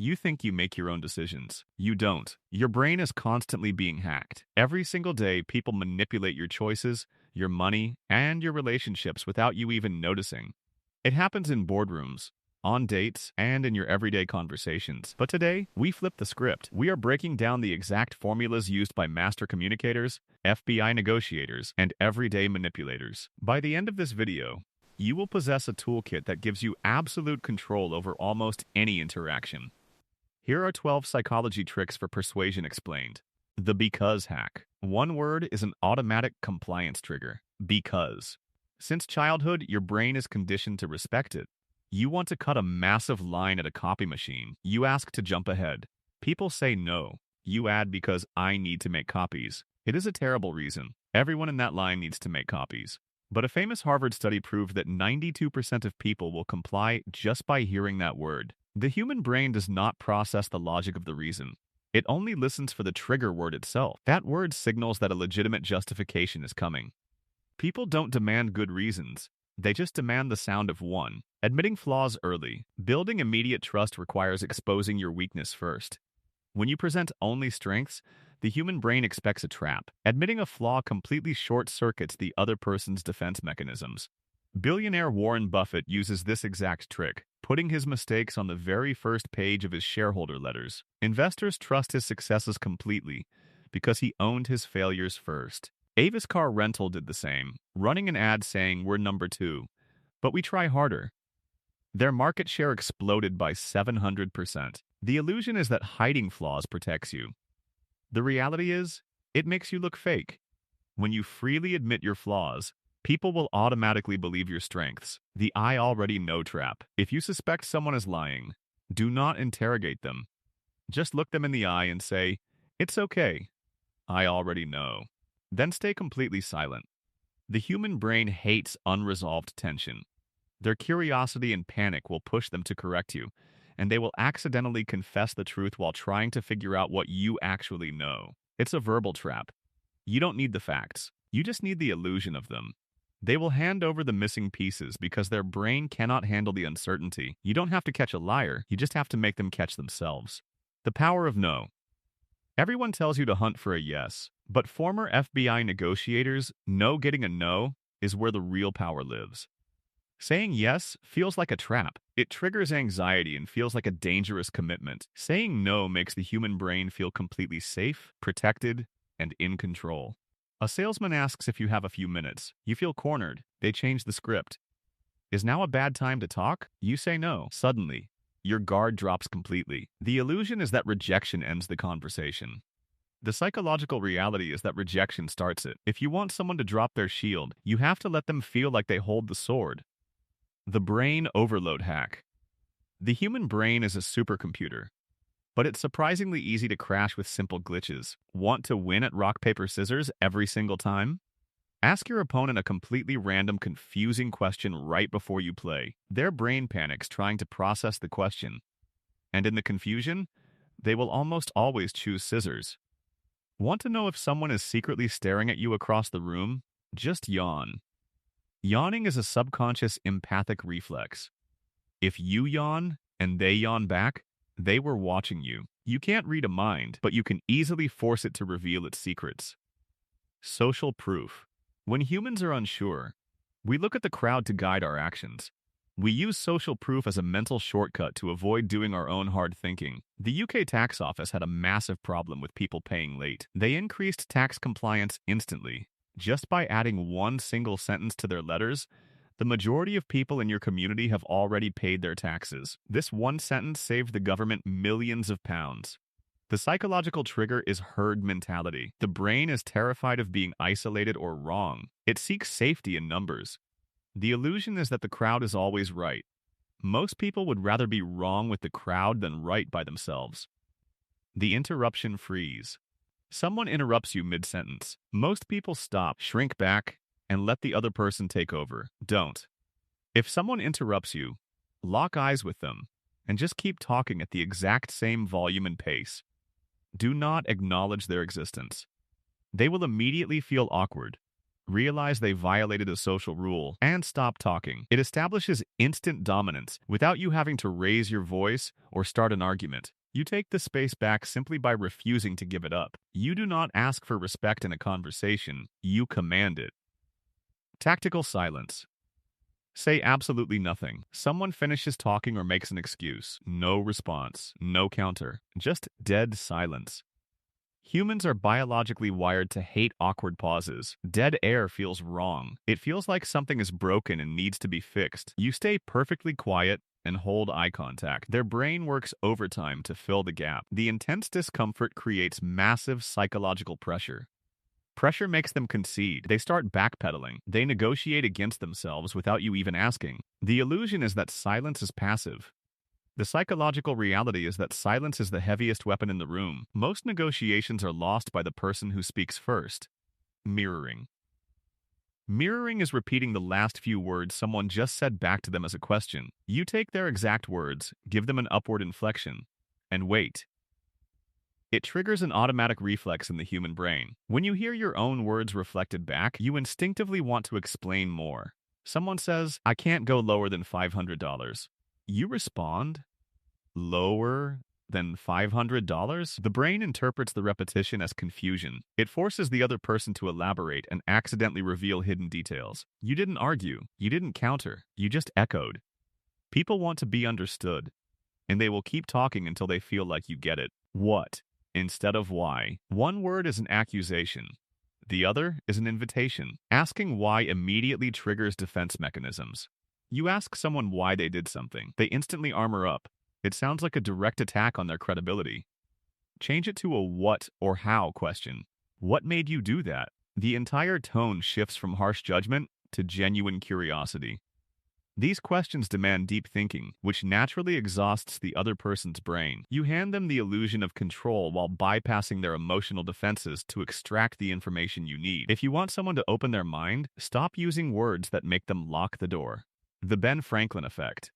You think you make your own decisions. You don't. Your brain is constantly being hacked. Every single day, people manipulate your choices, your money, and your relationships without you even noticing. It happens in boardrooms, on dates, and in your everyday conversations. But today, we flip the script. We are breaking down the exact formulas used by master communicators, FBI negotiators, and everyday manipulators. By the end of this video, you will possess a toolkit that gives you absolute control over almost any interaction. Here are 12 psychology tricks for persuasion explained. The because hack. One word is an automatic compliance trigger. Because. Since childhood, your brain is conditioned to respect it. You want to cut a massive line at a copy machine. You ask to jump ahead. People say no. You add because I need to make copies. It is a terrible reason. Everyone in that line needs to make copies. But a famous Harvard study proved that 92% of people will comply just by hearing that word. The human brain does not process the logic of the reason. It only listens for the trigger word itself. That word signals that a legitimate justification is coming. People don't demand good reasons. They just demand the sound of one. Admitting flaws early. Building immediate trust requires exposing your weakness first. When you present only strengths, the human brain expects a trap. Admitting a flaw completely short-circuits the other person's defense mechanisms. Billionaire Warren Buffett uses this exact trick, putting his mistakes on the very first page of his shareholder letters. Investors trust his successes completely because he owned his failures first. Avis Car Rental did the same, running an ad saying we're number 2, but we try harder. Their market share exploded by 700%. The illusion is that hiding flaws protects you. The reality is, it makes you look fake. When you freely admit your flaws, people will automatically believe your strengths. The I already know trap. If you suspect someone is lying, do not interrogate them. Just look them in the eye and say, "It's okay. I already know." Then stay completely silent. The human brain hates unresolved tension. Their curiosity and panic will push them to correct you, and they will accidentally confess the truth while trying to figure out what you actually know. It's a verbal trap. You don't need the facts. You just need the illusion of them. They will hand over the missing pieces because their brain cannot handle the uncertainty. You don't have to catch a liar. You just have to make them catch themselves. The power of no. Everyone tells you to hunt for a yes, but former FBI negotiators know getting a no is where the real power lives. Saying yes feels like a trap. It triggers anxiety and feels like a dangerous commitment. Saying no makes the human brain feel completely safe, protected, and in control. A salesman asks if you have a few minutes. You feel cornered. They change the script. Is now a bad time to talk? You say no. Suddenly, your guard drops completely. The illusion is that rejection ends the conversation. The psychological reality is that rejection starts it. If you want someone to drop their shield, you have to let them feel like they hold the sword. The brain overload hack. The human brain is a supercomputer, but it's surprisingly easy to crash with simple glitches. Want to win at rock, paper, scissors every single time? Ask your opponent a completely random, confusing question right before you play. Their brain panics trying to process the question, and in the confusion, they will almost always choose scissors. Want to know if someone is secretly staring at you across the room? Just yawn. Yawning is a subconscious empathic reflex. If you yawn and they yawn back, they were watching you. You can't read a mind, but you can easily force it to reveal its secrets. Social proof. When humans are unsure, we look at the crowd to guide our actions. We use social proof as a mental shortcut to avoid doing our own hard thinking. The UK tax office had a massive problem with people paying late. They increased tax compliance instantly. Just by adding one single sentence to their letters, the majority of people in your community have already paid their taxes. This one sentence saved the government millions of pounds. The psychological trigger is herd mentality. The brain is terrified of being isolated or wrong. It seeks safety in numbers. The illusion is that the crowd is always right. Most people would rather be wrong with the crowd than right by themselves. The interruption freeze. Someone interrupts you mid-sentence. Most people stop, shrink back, and let the other person take over. Don't. If someone interrupts you, lock eyes with them, and just keep talking at the exact same volume and pace. Do not acknowledge their existence. They will immediately feel awkward. realize they violated a social rule, and stop talking. It establishes instant dominance without you having to raise your voice or start an argument. You take the space back simply by refusing to give it up. You do not ask for respect in a conversation, you command it. Tactical silence. Say absolutely nothing. Someone finishes talking or makes an excuse. No response, no counter, just dead silence. Humans are biologically wired to hate awkward pauses. Dead air feels wrong. It feels like something is broken and needs to be fixed. You stay perfectly quiet and hold eye contact. Their brain works overtime to fill the gap. The intense discomfort creates massive psychological pressure. Pressure makes them concede. They start backpedaling. They negotiate against themselves without you even asking. The illusion is that silence is passive. The psychological reality is that silence is the heaviest weapon in the room. Most negotiations are lost by the person who speaks first. Mirroring. Mirroring is repeating the last few words someone just said back to them as a question. You take their exact words, give them an upward inflection, and wait. It triggers an automatic reflex in the human brain. When you hear your own words reflected back, you instinctively want to explain more. Someone says, "I can't go lower than $500. You respond, "Lower than $500? The brain interprets the repetition as confusion. It forces the other person to elaborate and accidentally reveal hidden details. You didn't argue. You didn't counter. You just echoed. People want to be understood, and they will keep talking until they feel like you get it. What instead of why. One word is an accusation. The other is an invitation. Asking why immediately triggers defense mechanisms. You ask someone why they did something. They instantly armor up. It sounds like a direct attack on their credibility. Change it to a what or how question. What made you do that? The entire tone shifts from harsh judgment to genuine curiosity. These questions demand deep thinking, which naturally exhausts the other person's brain. You hand them the illusion of control while bypassing their emotional defenses to extract the information you need. If you want someone to open their mind, stop using words that make them lock the door. The Ben Franklin effect.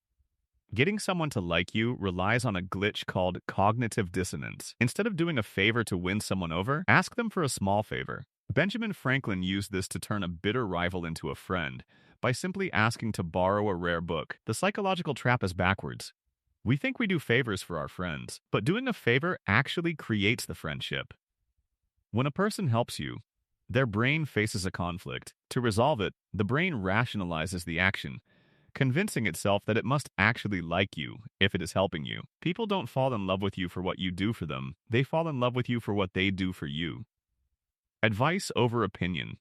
Getting someone to like you relies on a glitch called cognitive dissonance. Instead of doing a favor to win someone over, ask them for a small favor. Benjamin Franklin used this to turn a bitter rival into a friend by simply asking to borrow a rare book. The psychological trap is backwards. We think we do favors for our friends, but doing a favor actually creates the friendship. When a person helps you, their brain faces a conflict. To resolve it, the brain rationalizes the action, convincing itself that it must actually like you if it is helping you. People don't fall in love with you for what you do for them. They fall in love with you for what they do for you. Advice over opinion.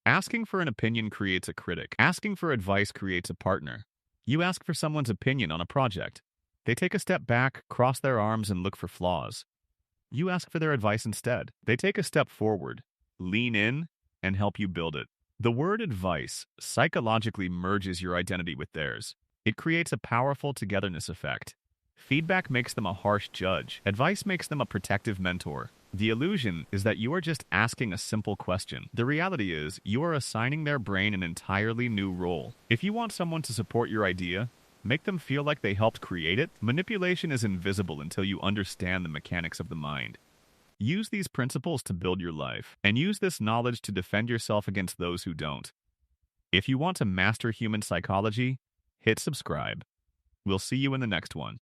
Asking for an opinion creates a critic. Asking for advice creates a partner. You ask for someone's opinion on a project. They take a step back, cross their arms, and look for flaws. You ask for their advice instead. They take a step forward, lean in, and help you build it. The word advice psychologically merges your identity with theirs. It creates a powerful togetherness effect. Feedback makes them a harsh judge. Advice makes them a protective mentor. The illusion is that you are just asking a simple question. The reality is, you are assigning their brain an entirely new role. If you want someone to support your idea, make them feel like they helped create it. Manipulation is invisible until you understand the mechanics of the mind. Use these principles to build your life, and use this knowledge to defend yourself against those who don't. If you want to master human psychology, hit subscribe. We'll see you in the next one.